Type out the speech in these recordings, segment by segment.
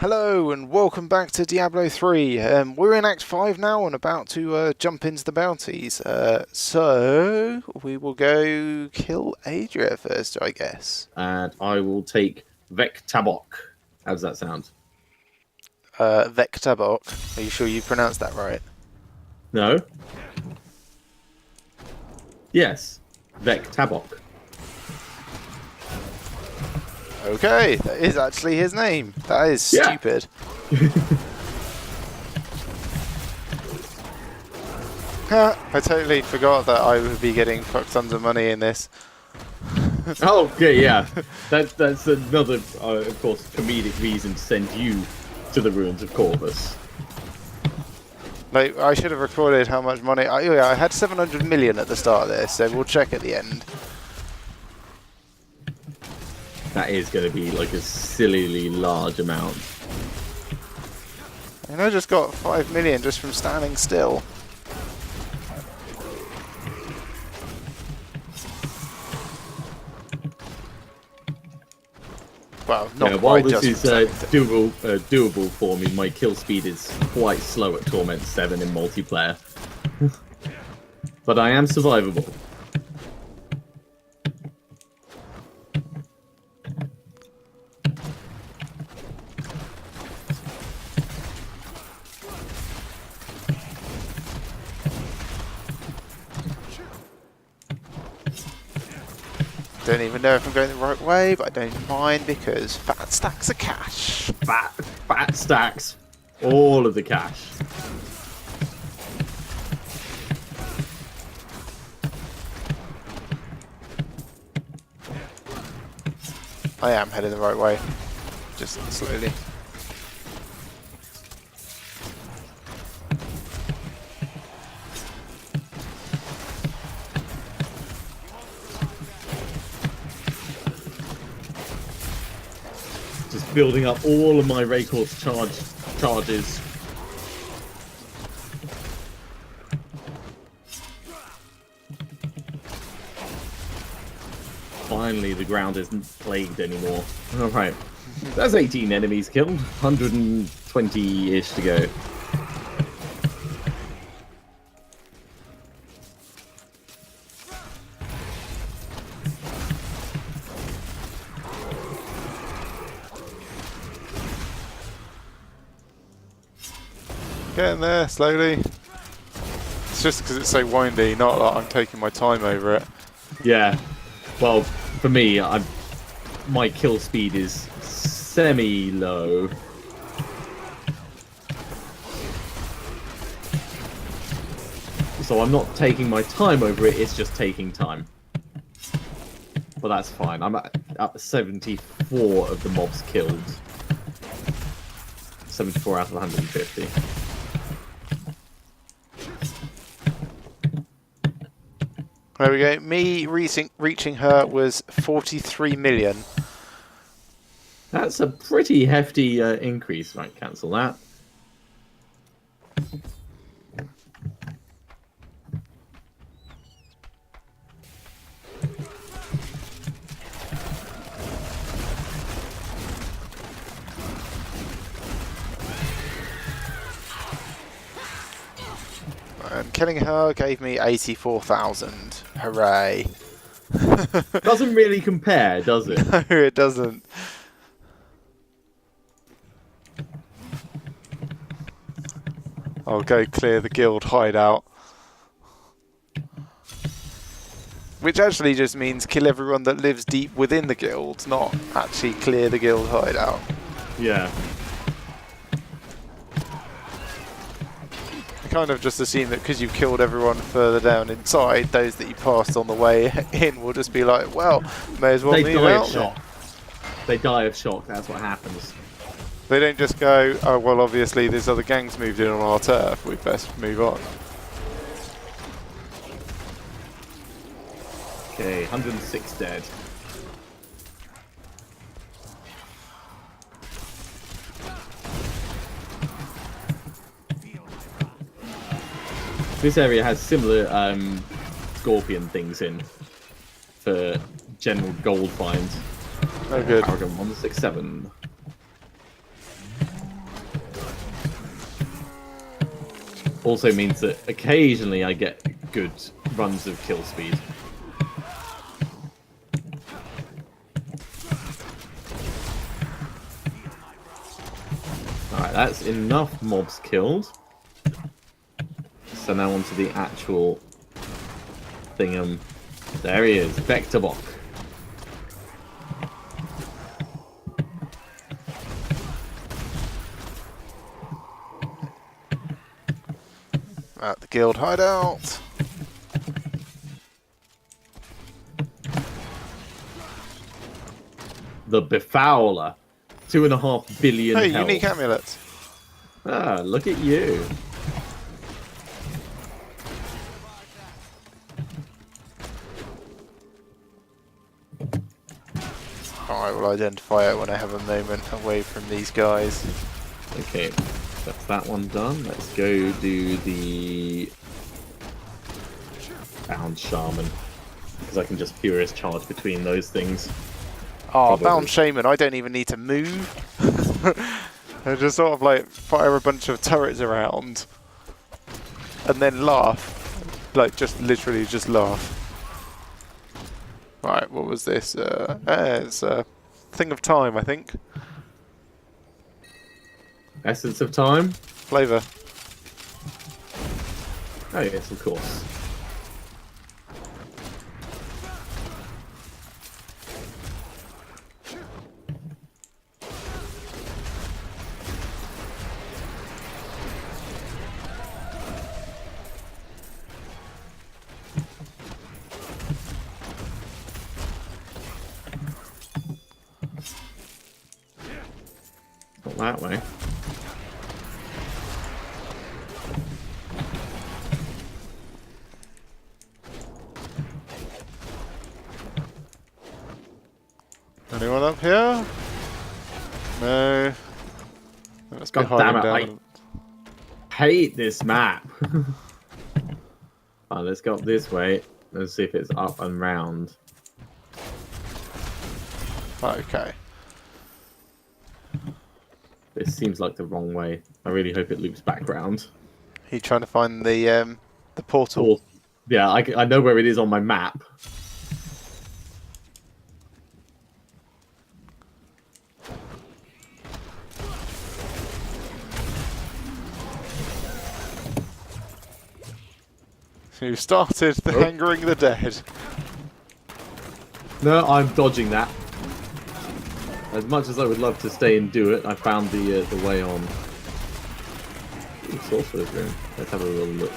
Hello and welcome back to Diablo 3. We're in Act 5 now and about to jump into the bounties. So we will go kill Adria first, I guess. And I will take Vec Tabok. How does that sound? Vectabok. Are you sure you pronounced that right? No? Yes. Vec Tabok. Okay, that is actually his name. That is stupid. I totally forgot that I would be getting fuck tons of money in this. Oh, okay, yeah. That's another, of course, comedic reason to send you to the ruins of Corvus. Like, I should have recorded how much money... I had 700 million at the start of this, so we'll check at the end. That is going to be like a sillily large amount. And I just got 5 million just from standing still. Well, not while quite this is just doable for me, my kill speed is quite slow at Torment 7 in multiplayer. But I am survivable. Don't even know if I'm going the right way, but I don't mind because fat stacks of cash. Fat stacks. All of the cash. I am heading the right way, just slowly. Just building up all of my Raycor's charges. Finally, the ground isn't plagued anymore. Alright. That's 18 enemies killed. 120-ish to go. Getting there, slowly. It's just because it's so windy, not that I'm taking my time over it. Yeah. Well, for me, my kill speed is semi-low. So I'm not taking my time over it, it's just taking time. But that's fine. I'm at 74 of the mobs killed. 74 out of 150. There we go. Me reaching her was 43 million. That's a pretty hefty increase. Right, cancel that. And killing her gave me 84,000. Hooray. Doesn't really compare, does it? No, it doesn't. I'll go clear the guild hideout. Which actually just means kill everyone that lives deep within the guild, not actually clear the guild hideout. Yeah. I kind of just assume that because you've killed everyone further down inside, those that you passed on the way in will just be like, well, may as well They move die out. of shock. They die of shock, that's what happens. They don't just go, oh, well, obviously there's other gangs moved in on our turf, we'd best move on. Okay, 106 dead. This area has similar scorpion things in for general gold finds. Oh, good. Paragon 167. Also means that occasionally I get good runs of kill speed. Alright, that's enough mobs killed. So now onto the actual thingam. There he is, Vectorbok. At the guild hideout. The Befouler. 2.5 billion Hey, health. unique amulets. Ah, look at you. I will identify it when I have a moment away from these guys. Okay, that's that one done. Let's go do the Bound Shaman. Because I can just Furious Charge between those things. Oh, Probably. Bound Shaman, I don't even need to move. I just sort of like fire a bunch of turrets around and then laugh. Like, just literally just laugh. Right, what was this? It's a thing of time, I think. Essence of Time? Flavour. Oh yes, of course. Not that way. Anyone up here? No. Let's be God damn hiding it, down. Hate this map. Oh, let's go up this way. Let's see if it's up and round. Okay. This seems like the wrong way. I really hope it loops back round. You trying to find the portal? Or, yeah, I know where it is on my map. You started the hangering the dead. No, I'm dodging that. As much as I would love to stay and do it, I found the way on. Ooh, Sorcerer's Room. Let's have a little look.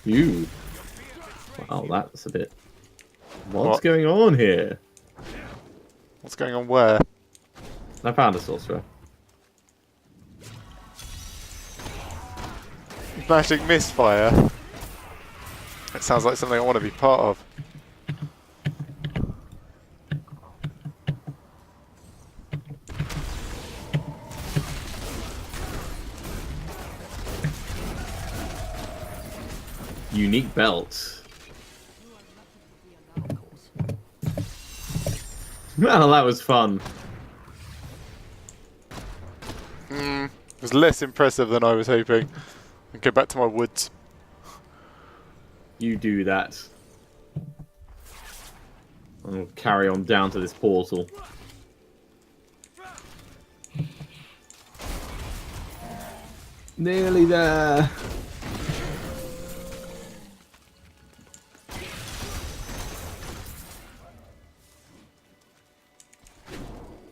You. Wow, that's a bit. What's What? going on here? What's going on where? I found a sorcerer. Magic misfire. It sounds like something I want to be part of. Unique belt. Well, that was fun. It was less impressive than I was hoping. I'll go back to my woods. You do that. I'll carry on down to this portal. Nearly there.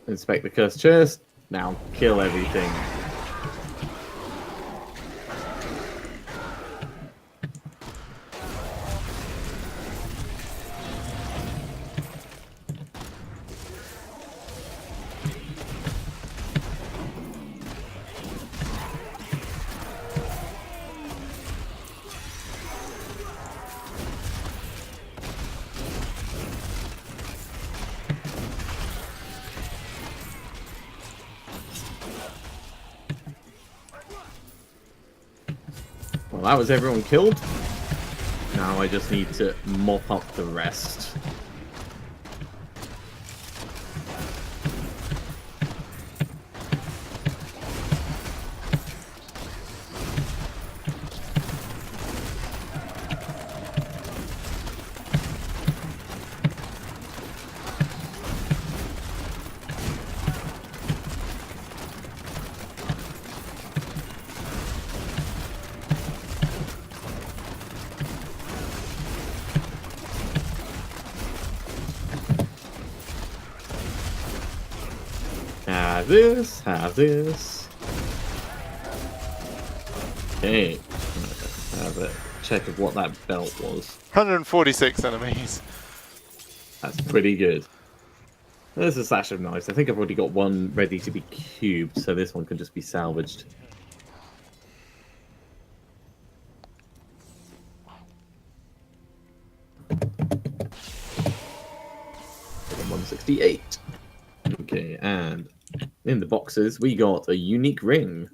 Inspect the cursed chest. Now kill everything. Well, that was everyone killed. Now I just need to mop up the rest. Have this, have this. Okay. Have a check of what that belt was. 146 enemies. That's pretty good. There's a sash of knives. I think I've already got one ready to be cubed, so this one can just be salvaged. 168. Okay, and in the boxes we got a unique ring.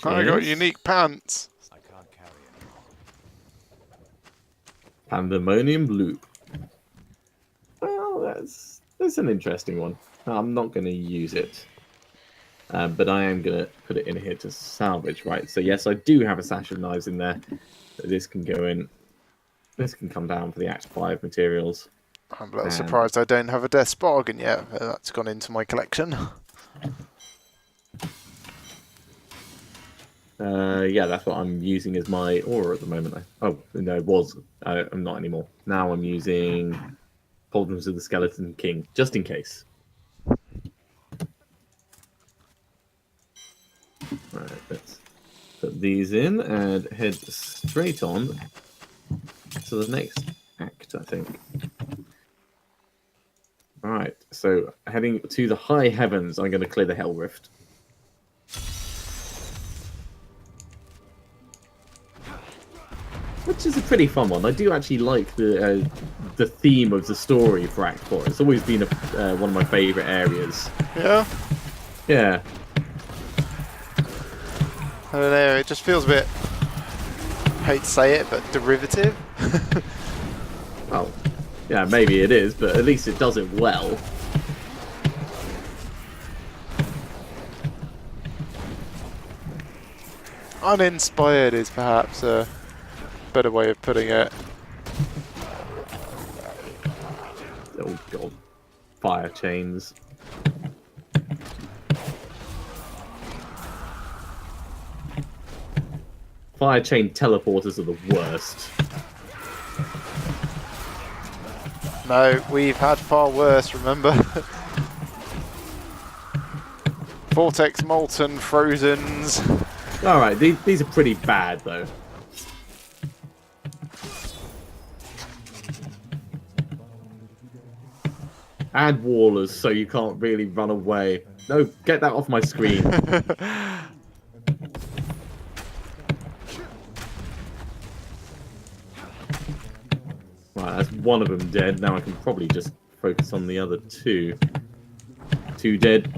I got unique pants. I can't carry it. Pandemonium loop. Well, that's an interesting one. I'm not going to use it, but I am going to put it in here to salvage. Right. So yes, I do have a sash of knives in there. This can go in. This can come down for the Act 5 materials. I'm a little surprised I don't have a Death's Bargain yet. That's gone into my collection. Yeah, that's what I'm using as my aura at the moment. Oh, no, it was. I'm not anymore. Now I'm using Pauldrons of the Skeleton King, just in case. Right, let's put these in and head straight on to the next act, I think. Alright, so heading to the high heavens, I'm going to clear the Hell Rift. Which is a pretty fun one. I do actually like the theme of the story for Act 4. It's always been one of my favourite areas. Yeah? Yeah. I don't know, it just feels a bit, hate to say it, but derivative. Well, yeah, maybe it is, but at least it does it well. Uninspired is perhaps a better way of putting it. Oh god. Fire chains. Fire chain teleporters are the worst. No, we've had far worse, remember? Vortex Molten, Frozens. Alright, these are pretty bad though. Add wallers so you can't really run away. No, get that off my screen. Right, that's one of them dead. Now I can probably just focus on the other two. Two dead.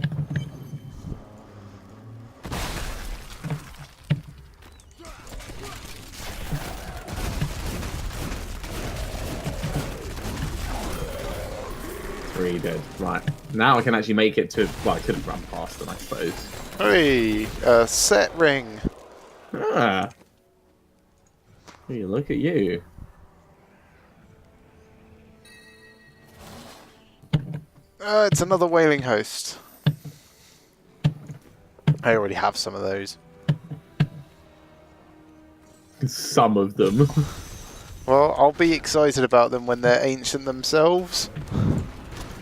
Three dead. Right. Now I can actually make it to... Well, I could have run past them, I suppose. Hey, set ring. Ah. Hey, look at you. It's another whaling host. I already have some of those. Some of them. Well, I'll be excited about them when they're ancient themselves.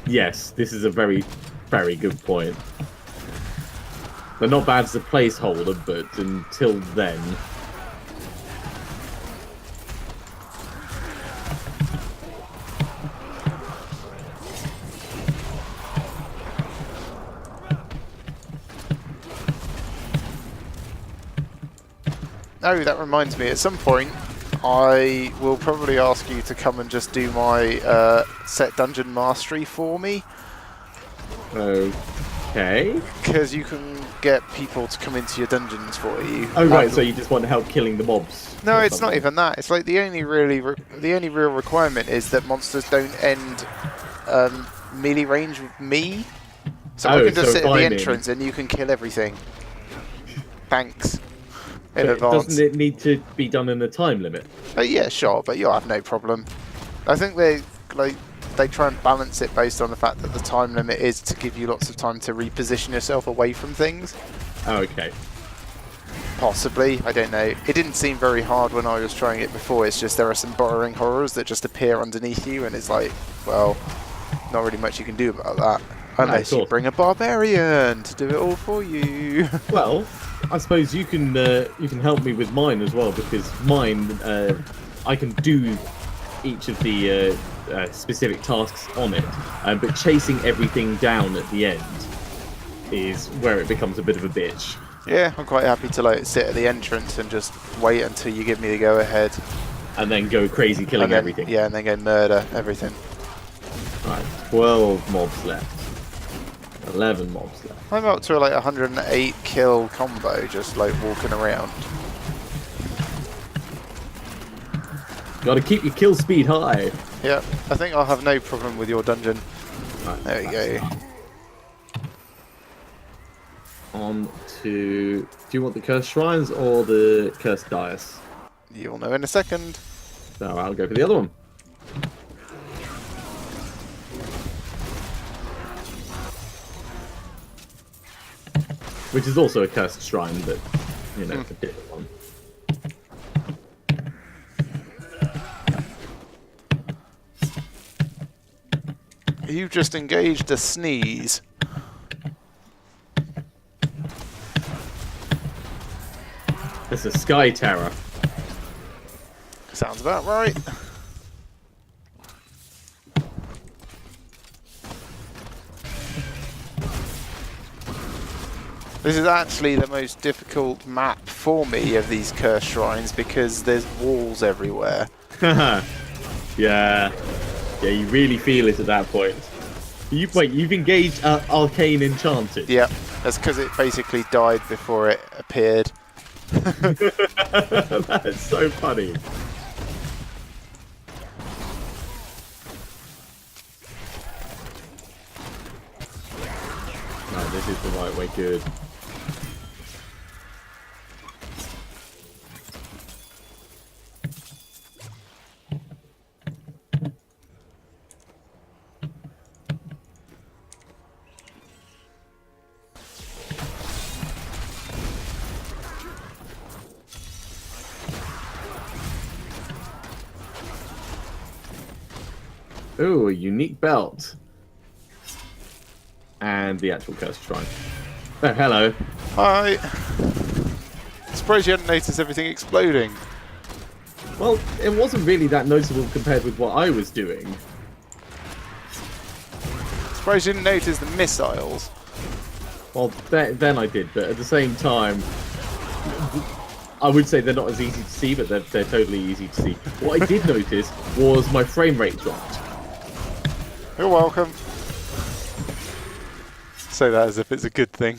Yes, this is a very, very good point. They're not bad as a placeholder, but until then... Oh, that reminds me, at some point I will probably ask you to come and just do my set dungeon mastery for me. Okay. Because you can get people to come into your dungeons for you. Oh right, so you just want help killing the mobs? No, it's not even that. It's like the only real requirement is that monsters don't end melee range with me. So I can just sit at the entrance and you can kill everything. Thanks. In advance. Doesn't it need to be done in a time limit? Yeah, sure, but you'll have no problem. I think they try and balance it based on the fact that the time limit is to give you lots of time to reposition yourself away from things. Oh, okay. Possibly, I don't know. It didn't seem very hard when I was trying it before. It's just there are some burrowing horrors that just appear underneath you, and it's like, well, not really much you can do about that. No, Unless of you course. bring a barbarian to do it all for you. Well, I suppose you can help me with mine as well, because mine I can do each of the specific tasks on it, but chasing everything down at the end is where it becomes a bit of a bitch. Yeah, I'm quite happy to like sit at the entrance and just wait until you give me the go ahead. And then go crazy killing And then, everything. yeah, and then go murder everything. Right, 12 mobs left. 11 mobs left. I'm up to like 108 kill combo just like walking around. Gotta keep your kill speed high. Yeah, I think I'll have no problem with your dungeon. Right, There we go. On to... Do you want the cursed shrines or the cursed dais? You'll know in a second. So I'll go for the other one. Which is also a cursed shrine, but, you know, a different one. You just engaged a sneeze. It's a Sky Terror. Sounds about right. This is actually the most difficult map for me of these cursed shrines because there's walls everywhere. Yeah, you really feel it at that point. You've engaged Arcane Enchanted. Yeah, that's because it basically died before it appeared. That's so funny. No, this is the right way. Good. Ooh, a unique belt. And the actual cursed shrine. Oh, hello. Hi. Surprised you hadn't noticed everything exploding. Well, it wasn't really that noticeable compared with what I was doing. Surprised you didn't notice the missiles. Well, then I did, but at the same time, I would say they're not as easy to see, but they're totally easy to see. What I did notice was my frame rate dropped. You're welcome. Say that as if it's a good thing.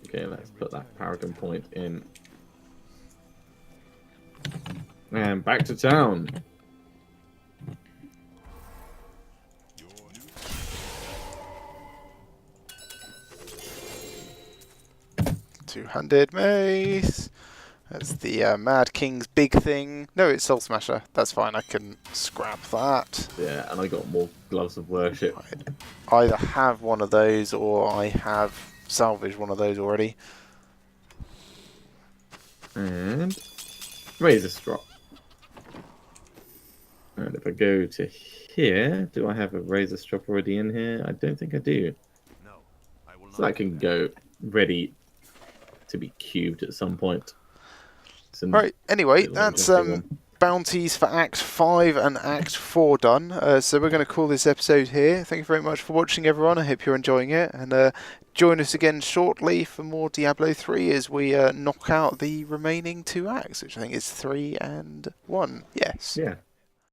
Okay, let's put that Paragon point in. And back to town. Two-handed mace. That's the Mad King's big thing. No, it's Soul Smasher. That's fine. I can scrap that. Yeah, and I got more Gloves of Worship. I either have one of those or I have salvaged one of those already. And Razor Strop. And if I go to here, do I have a Razor Strop already in here? I don't think I do. No, I will So that can go ready to be cubed at some point. Right, anyway, little that's interesting one. bounties for Act 5 and Act 4 done. So we're going to call this episode here. Thank you very much for watching, everyone. I hope you're enjoying it. And join us again shortly for more Diablo 3 as we knock out the remaining 2 acts, which I think is 3 and 1. Yes. Yeah.